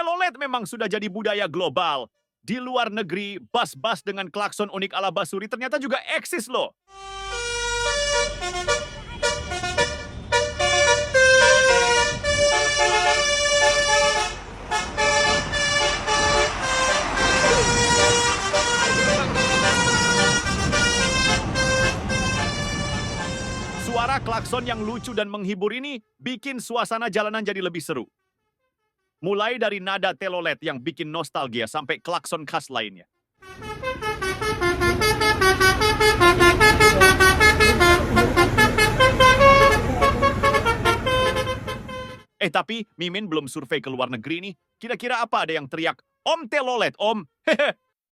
Telolet memang sudah jadi budaya global. Di luar negeri, bas-bas dengan klakson unik ala Basuri ternyata juga eksis loh. Suara klakson yang lucu dan menghibur ini bikin suasana jalanan jadi lebih seru. Mulai dari nada telolet yang bikin nostalgia sampai klakson khas lainnya. Tapi Mimin belum survei ke luar negeri nih. Kira-kira apa ada yang teriak, Om Telolet, Om? Hehe.